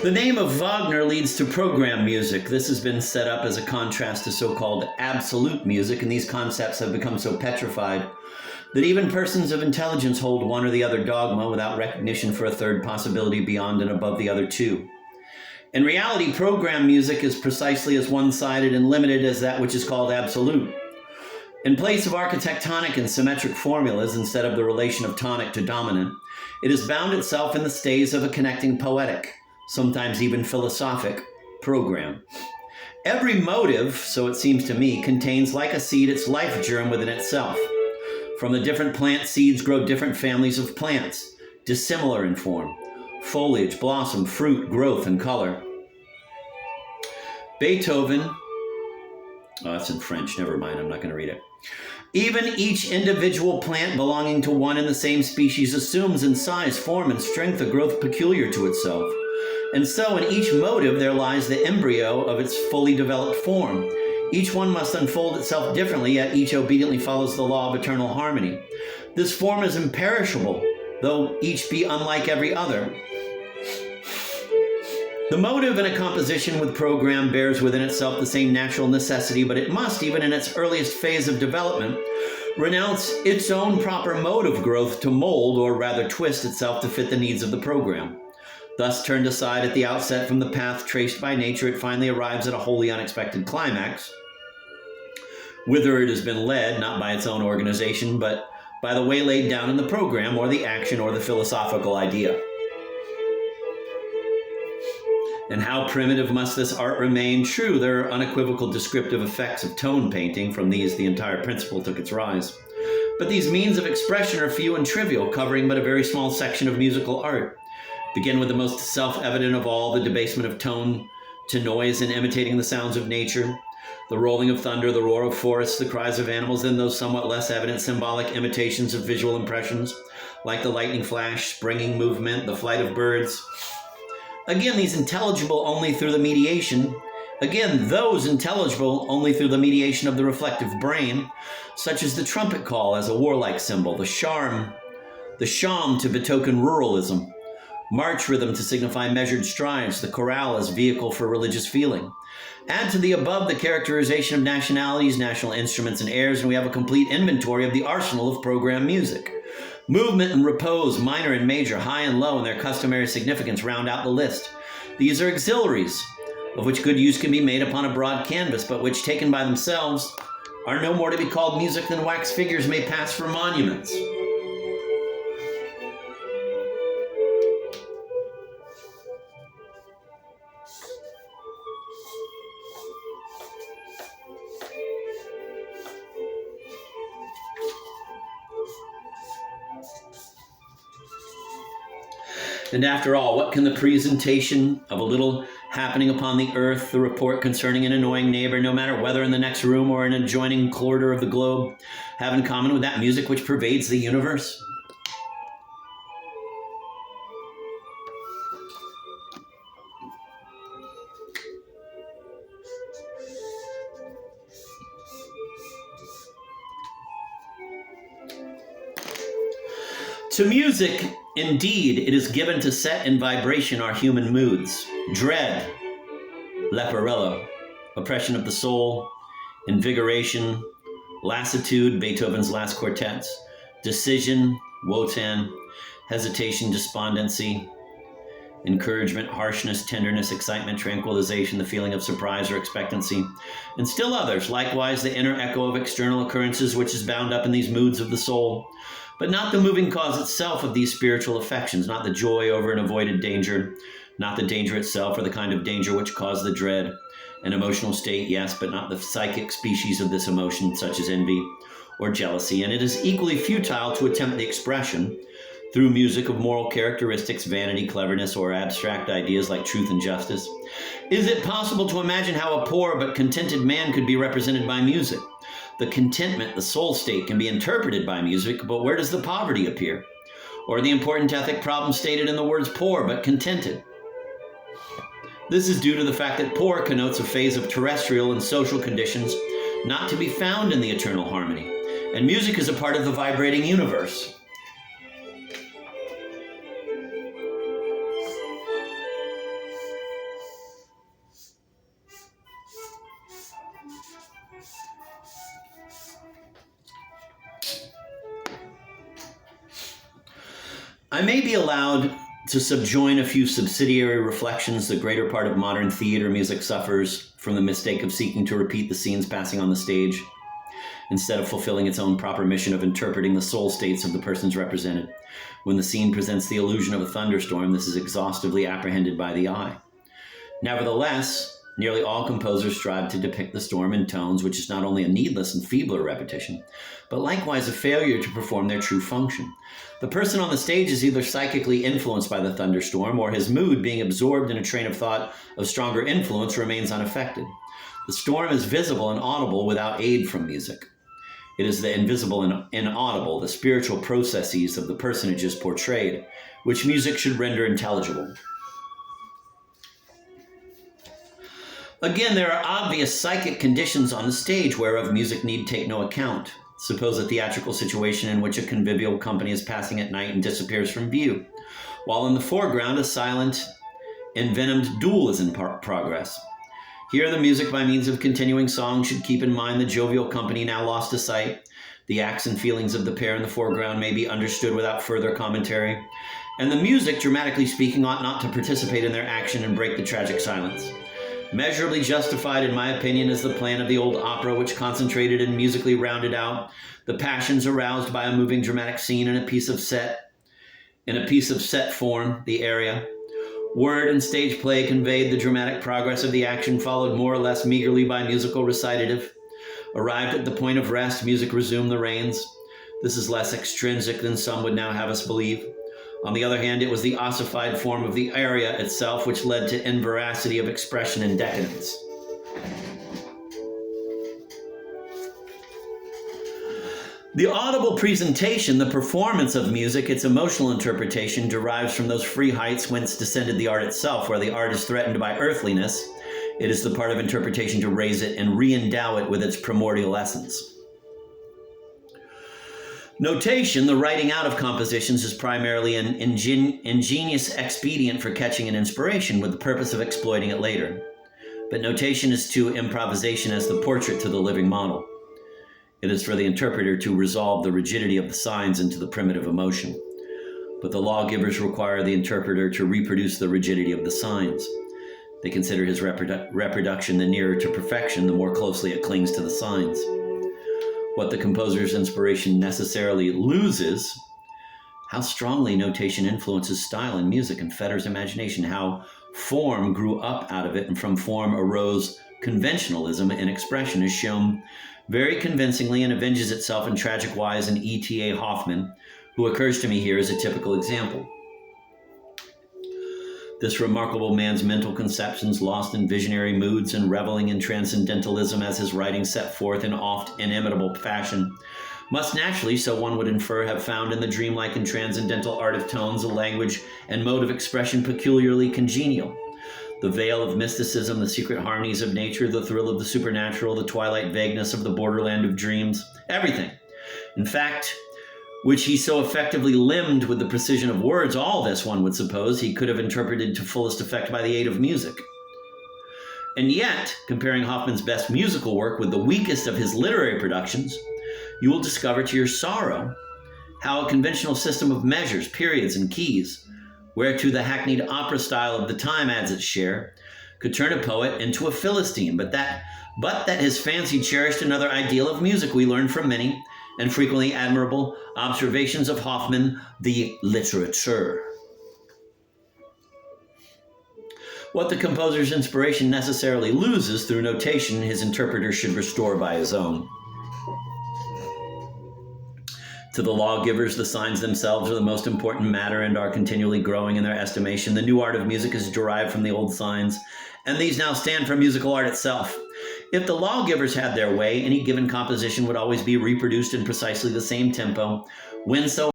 The name of Wagner leads to program music. This has been set up as a contrast to so-called absolute music, and these concepts have become so petrified that even persons of intelligence hold one or the other dogma without recognition for a third possibility beyond and above the other two. In reality, program music is precisely as one-sided and limited as that which is called absolute. In place of architectonic and symmetric formulas, instead of the relation of tonic to dominant, it has bound itself in the stays of a connecting poetic, sometimes even philosophic, program. Every motive, so it seems to me, contains like a seed its life germ within itself. From the different plant seeds grow different families of plants, dissimilar in form, foliage, blossom, fruit, growth, and color. Beethoven, that's in French, never mind, I'm not going to read it. Even each individual plant belonging to one and the same species assumes in size, form, and strength a growth peculiar to itself. And so in each motive there lies the embryo of its fully developed form. Each one must unfold itself differently, yet each obediently follows the law of eternal harmony. This form is imperishable, though each be unlike every other. The motive in a composition with program bears within itself the same natural necessity, but it must, even in its earliest phase of development, renounce its own proper mode of growth to mold, or rather twist itself to fit the needs of the program. Thus turned aside at the outset from the path traced by nature, it finally arrives at a wholly unexpected climax, whither it has been led, not by its own organization, but by the way laid down in the program, or the action, or the philosophical idea. And how primitive must this art remain? True, there are unequivocal descriptive effects of tone painting. From these, the entire principle took its rise. But these means of expression are few and trivial, covering but a very small section of musical art. Begin with the most self-evident of all, the debasement of tone to noise in imitating the sounds of nature, the rolling of thunder, the roar of forests, the cries of animals, and those somewhat less evident symbolic imitations of visual impressions, like the lightning flash, springing movement, the flight of birds. Again, those intelligible only through the mediation of the reflective brain, such as the trumpet call as a warlike symbol, the sham to betoken ruralism, march rhythm to signify measured strides, the chorale as vehicle for religious feeling. Add to the above the characterization of nationalities, national instruments, and airs, and we have a complete inventory of the arsenal of program music. Movement and repose, minor and major, high and low, and their customary significance round out the list. These are auxiliaries, of which good use can be made upon a broad canvas, but which, taken by themselves, are no more to be called music than wax figures may pass for monuments. And after all, what can the presentation of a little happening upon the earth, the report concerning an annoying neighbor, no matter whether in the next room or in an adjoining corridor of the globe, have in common with that music which pervades the universe? To music, indeed, it is given to set in vibration our human moods. Dread, leporello, oppression of the soul, invigoration, lassitude, Beethoven's last quartets, decision, Wotan, hesitation, despondency, encouragement, harshness, tenderness, excitement, tranquilization, the feeling of surprise or expectancy, and still others, likewise the inner echo of external occurrences which is bound up in these moods of the soul. But not the moving cause itself of these spiritual affections, not the joy over an avoided danger, not the danger itself or the kind of danger which caused the dread. An emotional state, yes, but not the psychic species of this emotion, such as envy or jealousy. And it is equally futile to attempt the expression, through music, of moral characteristics, vanity, cleverness, or abstract ideas like truth and justice. Is it possible to imagine how a poor but contented man could be represented by music? The contentment, the soul state, can be interpreted by music, but where does the poverty appear? Or the important ethic problem stated in the words poor but contented? This is due to the fact that poor connotes a phase of terrestrial and social conditions not to be found in the eternal harmony, and music is a part of the vibrating universe. I may be allowed to subjoin a few subsidiary reflections. The greater part of modern theater music suffers from the mistake of seeking to repeat the scenes passing on the stage, instead of fulfilling its own proper mission of interpreting the soul states of the persons represented. When the scene presents the illusion of a thunderstorm, this is exhaustively apprehended by the eye. Nevertheless, nearly all composers strive to depict the storm in tones, which is not only a needless and feebler repetition, but likewise a failure to perform their true function. The person on the stage is either psychically influenced by the thunderstorm, or his mood, being absorbed in a train of thought of stronger influence, remains unaffected. The storm is visible and audible without aid from music. It is the invisible and inaudible, the spiritual processes of the personages portrayed, which music should render intelligible. Again, there are obvious psychic conditions on the stage whereof music need take no account. Suppose a theatrical situation in which a convivial company is passing at night and disappears from view, while in the foreground a silent, envenomed duel is in progress. Here the music, by means of continuing song, should keep in mind the jovial company now lost to sight. The acts and feelings of the pair in the foreground may be understood without further commentary, and the music, dramatically speaking, ought not to participate in their action and break the tragic silence. Measurably justified, in my opinion, is the plan of the old opera, which concentrated and musically rounded out the passions aroused by a moving dramatic scene in a piece of set form, the aria. Word and stage play conveyed the dramatic progress of the action, followed more or less meagerly by musical recitative. Arrived at the point of rest, music resumed the reins. This is less extrinsic than some would now have us believe. On the other hand, it was the ossified form of the aria itself which led to inveracity of expression and decadence. The audible presentation, the performance of music, its emotional interpretation, derives from those free heights whence descended the art itself, where the art is threatened by earthliness. It is the part of interpretation to raise it and re-endow it with its primordial essence. Notation, the writing out of compositions, is primarily an ingenious expedient for catching an inspiration with the purpose of exploiting it later. But notation is to improvisation as the portrait to the living model. It is for the interpreter to resolve the rigidity of the signs into the primitive emotion. But the lawgivers require the interpreter to reproduce the rigidity of the signs. They consider his reproduction the nearer to perfection, the more closely it clings to the signs. What the composer's inspiration necessarily loses, how strongly notation influences style in music and fetters imagination, how form grew up out of it, and from form arose conventionalism in expression, is shown very convincingly and avenges itself in tragic wise in E.T.A. Hoffmann, who occurs to me here as a typical example. This remarkable man's mental conceptions, lost in visionary moods and reveling in transcendentalism as his writing set forth in oft inimitable fashion, must naturally, so one would infer, have found in the dreamlike and transcendental art of tones a language and mode of expression peculiarly congenial. The veil of mysticism, the secret harmonies of nature, the thrill of the supernatural, the twilight vagueness of the borderland of dreams, everything, in fact, which he so effectively limned with the precision of words, all this, one would suppose, he could have interpreted to fullest effect by the aid of music. And yet, comparing Hoffmann's best musical work with the weakest of his literary productions, you will discover to your sorrow how a conventional system of measures, periods, and keys, whereto the hackneyed opera style of the time adds its share, could turn a poet into a Philistine, but that his fancy cherished another ideal of music we learn from many and frequently admirable observations of Hoffmann, the littérateur. What the composer's inspiration necessarily loses through notation, his interpreter should restore by his own. To the lawgivers, the signs themselves are the most important matter and are continually growing in their estimation. The new art of music is derived from the old signs, and these now stand for musical art itself. If the lawgivers had their way, any given composition would always be reproduced in precisely the same tempo, when so